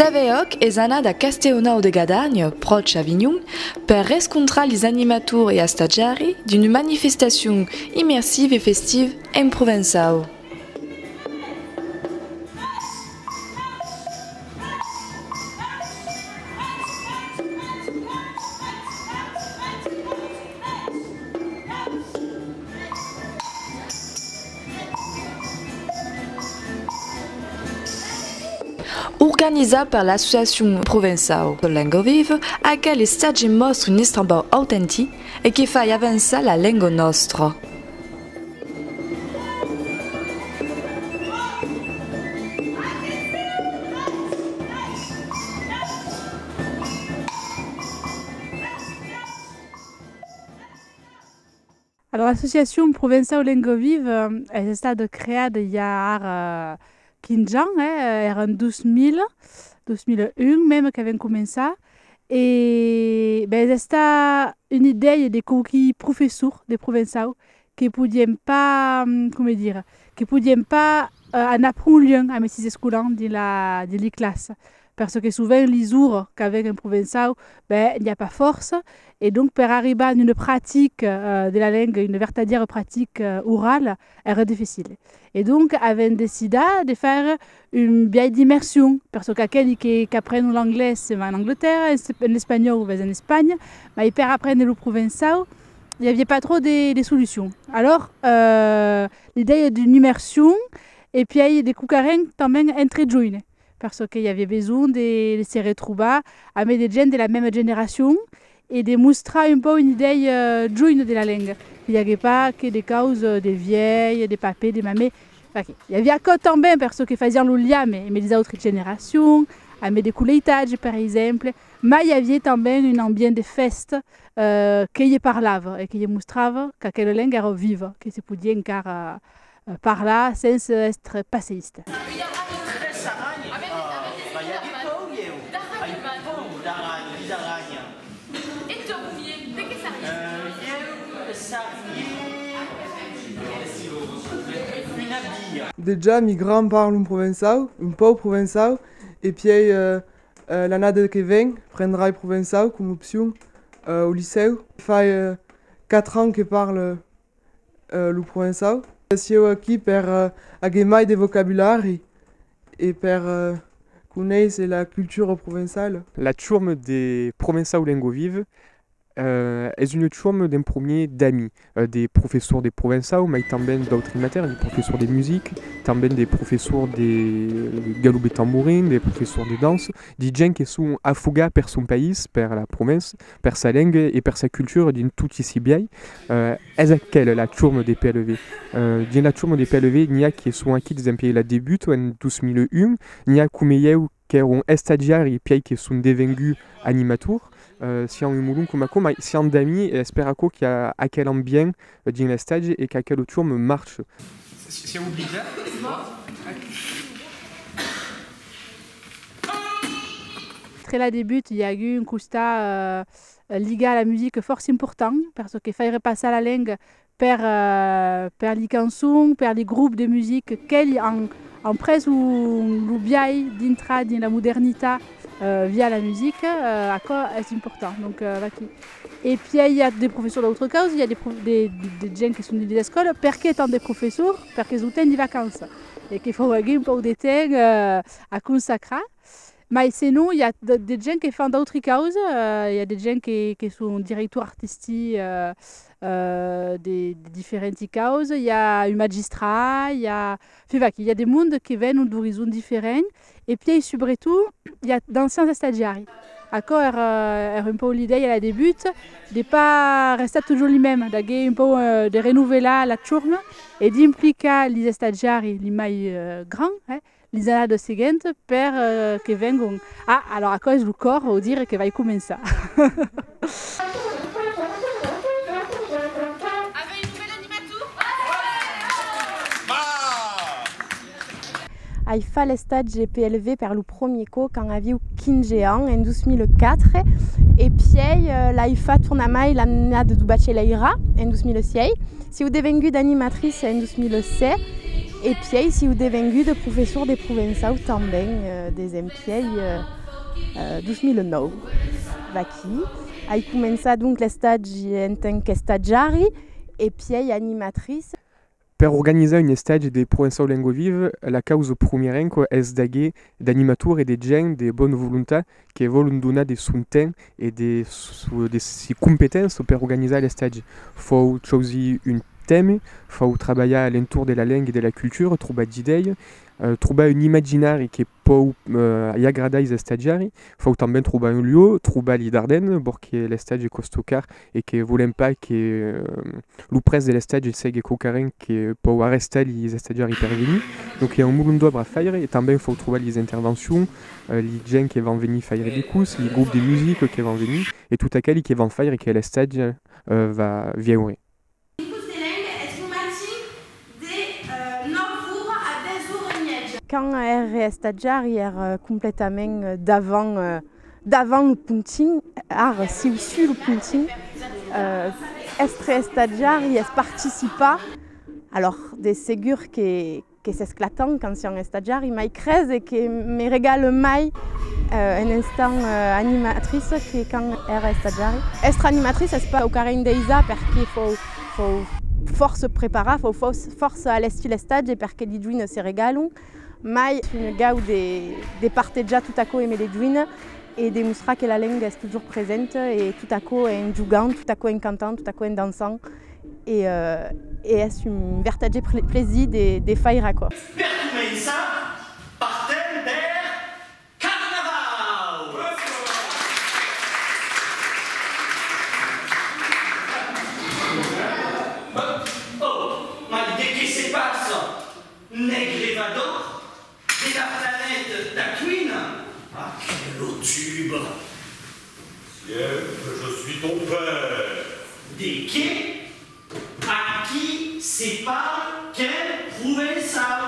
Staveoc és anat a Castellnou de Gadagne, proche Avignon, per rencontrar les animateurs et stagiaires d'une manifestation immersive et festive en Provençal. Organisée par l'Association provençale de langue vive, aquel stage mostra un Istanbul authentique et qui fait avancer la langue nostra. Alors, l'association provençale langue vive est stata creada il y a 15 ans, en 2001 même qu'avait commencé. Et c'est une idée des coquilles professeurs des provençaux qui ne pouvaient pas, en apprendre à mes écoles de la classe. Parce que souvent, les jours qu'avec un provençal, il n'y a pas force. Et donc, pour arriver à une pratique de la langue, une véritable pratique orale, est difficile. Et donc, avait décidé de faire une biais d'immersion. Parce qu'aquelli qui apprennent l'anglais, c'est en Angleterre, l'espagnol, c'est en Espagne. Mais pour apprendre le provençal, il n'y avait pas trop de solutions. Alors, l'idée d'une immersion, et puis des coucarins también entre joints. Parce qu'il y avait besoin de se retrouver avec des gens de la même génération et de montrer un peu une idée jointe de la langue. Il n'y avait pas que des causes des vieilles, des papés, des mamés. Il y avait encore también parce qu'ils faisaient le lien mais les autres générations, avec des colleitages par exemple. Mais il y avait también une ambiance de fête qui parlava et qui mostrava que la langue était vive, que se pouvait encore parler sans être passéiste. Déjà, mes grands parlent un peu provençal, et puis l'année qui vient prendra le provençal comme option au lycée. Il fait 4 ans que parle le provençal. Je suis ici pour avoir des vocabulaires et pour connaître la culture provençale. La tourme des Provençaux langue vive est une tourme d'un premier d'amis, des professeurs des Provençaux, mais também d'autres matières, des professeurs de musique, também des professeurs de galop et tambourin, des professeurs de danse, des gens qui sont affugés per son pays, per la province, per sa langue et per sa culture d'une tout ici bien. Est-ce qu'elle la tourme des PLV? Dans la tourme des PLV, il y a qui sont acquis des pays la début en 2001, il y a comme qui ont stagiaires et puis qui sont devenus animateurs. Si on est comme ça, mais si on est d'amis, j'espère qu'il y a quel ambiance dans le stage et qu'à quel tour me marche. Si on oublie ça, Très la début, il y a eu un constat lié à la musique fort important parce qu'il fallait passer la langue per les chansons, per les groupes de musique qui en presse ou biais d'intra dans la modernité via la musique, à quoi est important. Donc, et puis il y a des professeurs d'autres causes, il y a des gens qui sont dans les écoles, parce qu'ils sont des professeurs, parce qu'ils ont des vacances et qu'il faut avoir un peu de temps à consacrer. Mais sinon, il y a des gens qui font d'autres causes, il y a des gens qui sont directeurs artistiques des différentes causes, il y a un magistrat, il y a des mondes qui viennent d'horizons différents. Et puis, surtout, il y a d'anciens stagiaires. Encore, un peu l'idée à la début de ne pas rester toujours les mêmes, de renouveler la tourne et d'impliquer les stagiaires, les mailles grands, les années suivantes, pour qu'ils viennent. Ah, alors à cause du corps, on dirait qu'il va commencer. Il fait le stage PLV par le premier coup quand il y avait 15 ans, en 2004. Et puis, là, il fait tourner l'année de bachelor en 2006. Si vous êtes devenue d'animatrice en 2007, E poi siu devengut professor de Provençal também des empiei 2009. Vaqui. Hai començat donc l'estatge en tant qu'estagiari e poi animatrice. Per organizzare un stage de Provençal Lengo Vive, la causa primierenco es d'agir d'animatur e de gent de bonne voluntat che volen donar de son temps e de ses compétences per organizzare le stage. Faut choisir un thème, faut travailler à l'entour de la langue et de la culture, trouver d'idées, trouver un imaginari che può agradare ai stagiari, faut també trouver un lieu, trouver l'Ardennes, perché l'estage costa car e che volem pas che l'uprès de l'estage segui cocarent che può arrestare gli stagiari per venir. Donc il y a un munt d'obres a faire et també faut trouver les interventions, les gens qui vont venir faire des courses, les groupes de musique qui vont venir et tout aquelli qui vont faire et que l'estage va vieure. Quand era estagiari era completament davant le puntin, ara siu su le puntin, estre estagiari es participa, alors de segur que s'esclatant quand si un estagiari mai crez et que me regale mai un instant animatrice que quand era estagiari. Estre animatrice es pas au carin deisa perché faut force preparar, faut force a l'esti l'estage perché li giuine se regalon. Mai un gau de partejar tout à coup aimer les juines et de mostrar que la langue est toujours présente et tout à coup en jugant, tout à coup en cantant, tout à coup en dansant et est un vertage plaisir de faire quoi. Per començar, partem per Carnaval! Oh, ma de què se passa? Negrevador? De la planète d'Aquin? Ah, quel tube! Siècle, je suis ton père. De què? À qui sépare quel Provençal?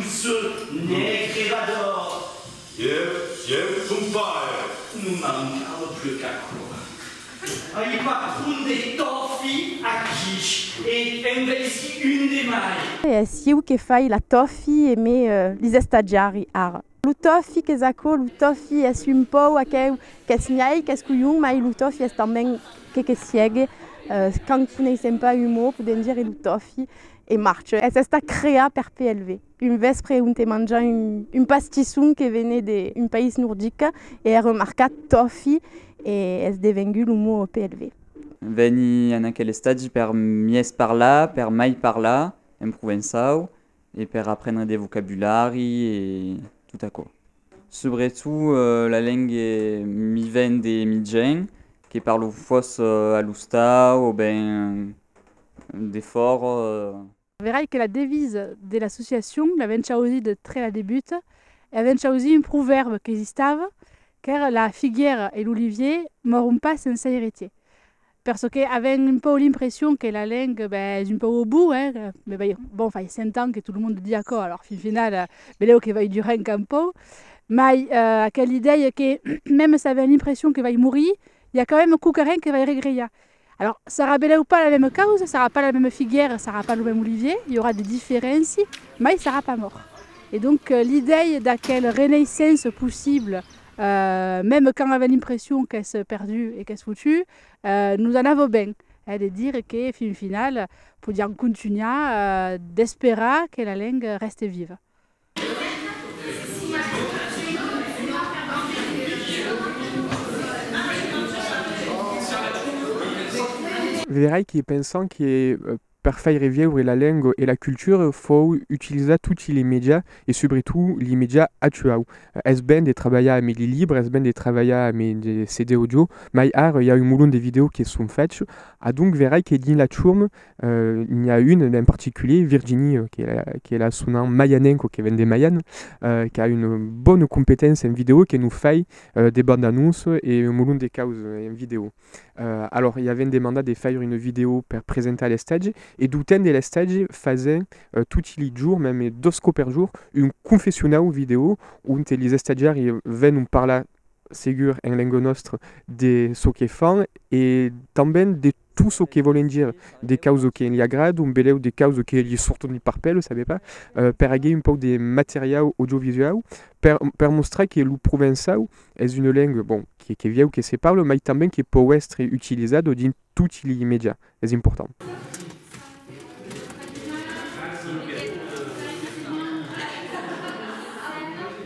Ce Negrevador. Siècle, ton père. Nous manquons plus qu'à quoi. Il patron de Toffee à qui et investi une des mailles. E siu che fai la toffee e me les stagiari ara. Lu toffee che zaco, lu toffee es un po' a che smiai, che scuiun, ma lu toffee es também che siege. Quand coneixem pas un mot, podem dire lu toffee e marche. Es esta crea per PLV. Un vespre un te mangia un pastisson che vene d'un país nordic e è remarcat toffee e es devengut un mot PLV. Veni en aquel stade per mies parlar, per mai parlar, en Provençal, et per apprendre des vocabulari et tout à quoi. Surtout la langue mi ven de mi gen, qui parle fos à l'usta ou ben des forts. Verrai que la devise de l'association, la Venchaosi de très la débute, la Venchaosi un proverbe qui existait, car la figuière et l'olivier mourront pas sans héritier. Parce qu'avait un peu l'impression que la langue est un peu au bout, hein, mais bon, il y a 5 ans que tout le monde dit d'accord, alors final, c'est qu'il va durer un peu. Mais quelle idée que même si ça avait l'impression qu'il va mourir, il y a quand même un coucarin qui va regretter. Alors, ça ne sera pas la même cause, ça ne sera pas la même figuière, ça ne sera pas le même olivier, il y aura des différences, mais il ne sera pas mort. Et donc, l'idée de quelle renaissance possible, même quand on avait l'impression qu'elle s'est perdue et qu'elle s'est foutue, nous en avons bien. De dire que, fin final, pour dire continuer d'espérer que la langue reste vive. Verrai che pensant che per fare vivere la lingua e la cultura faut utiliser tutti i media e soprattutto i media attuali. Es ben de travailler amb les libres, es ben de travailler amb des CD audio, mais ara il y a un moulon de vidéos qui sont faites. Donc verrai que dans la tourme, il y a une en particulier, Virginie, qui est là son nom Mayanenko, qui vient de Mayan, qui a une bonne compétence en vidéo, qui nous fait des bandes annonces et un moulon de causes en vidéo. Alors il y avait un demanda de faire une vidéo pour présenter les stages et d'outen de les stages faisait tous les jours, même 2 fois par jour, une confessionnal vidéo où les stagiaires viennent nous parler ségur en langue nostre de ce qu'ils font et també de tout ce che volen dire des causes che gli aggrad, un beleu des causes che gli sortono il parpello, savez pas, per agir un peu des matériaux audiovisuels, per mostrar que lo provençal è une langue bon, che vieu che se parle, ma também che può essere utilizzato in tutti i media, è importante.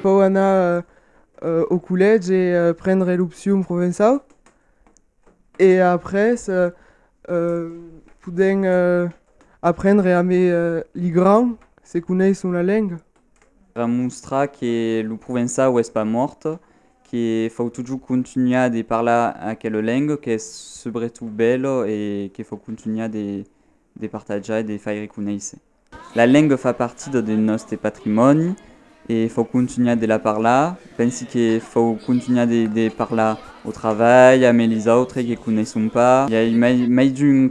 Poi anar au collège et prendre l'option provençale. Et après, pouvons apprendre à aimer les grands, se connaissent la langue. Per mostrar que lo provençal és pas mort, que faut toujours continuer de parler aquella langue, que és sobretot bello e que faut continuer de partager e de faire connaître. La langue fa partie del nostre patrimoni e faut continuer de la parler. Pensi que faut continuer de parler au travail, avec les autres qui ne connaissent pas. Il y a mai d'un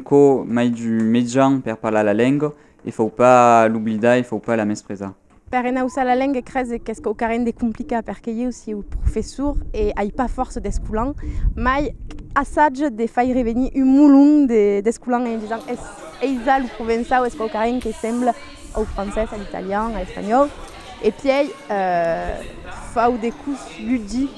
médian per parler la langue, il ne faut pas l'oublier, il ne faut pas la mépriser. Per usar la langue crez qu'est-ce qu'au carré de compliqué parce qu'il y a aussi au professeur et a pas force d'escoulant, mais assage de faire revenir un moulon d'escoulant en disant est-ce le provençal est-ce qu'au carré qui semble au français, à l'italien, à l'espagnol. Et puis faut des cours ludiques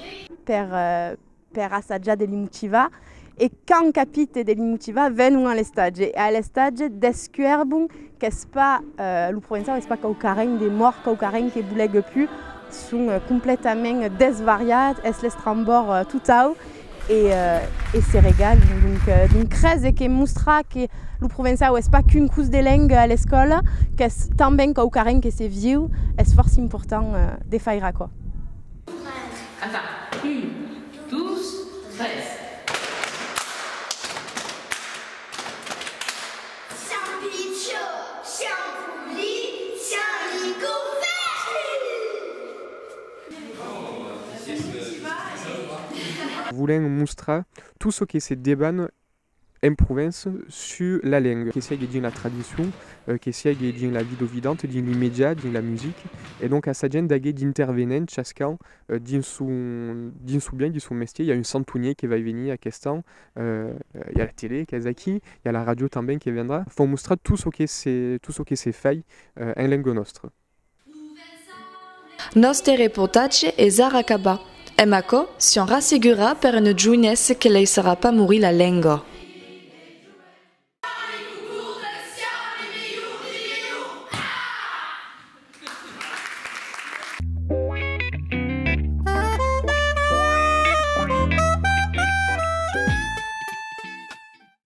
per assaggiare degli motiva e quand capite degli motiva vengono all'estage e all'estage descuerbon che spa lo provençal è pas qu'au carré des morts qu'au carré qui boulegue plus sont complètement desvariat es l'estrambor tout out et se régale donc crez que mostra que lo provençal est pas qu'une cause de langue à l'école que também qu'au carré que c'est vieux est force important de faire quoi. Attends, 1, 12, 13. Voulons montrer tout ce qui se débat en province sur la langue, qui c'est dans la tradition, qui c'est dans la vie vivante, dans les médias, dans la musique, et donc à sa gente d'intervenir chacun dans son bien, dans son métier. Il y a un centenier qui va venir à Kestan, il y a la télé qui est aquí, il y a la radio também qui viendra. Il faut montrer tout ce qui se fait en langue nostra. Nostre reportage è Zarakaba. Emako si on rassegura per une jeunesse che lei sarà pas mourir la lingua.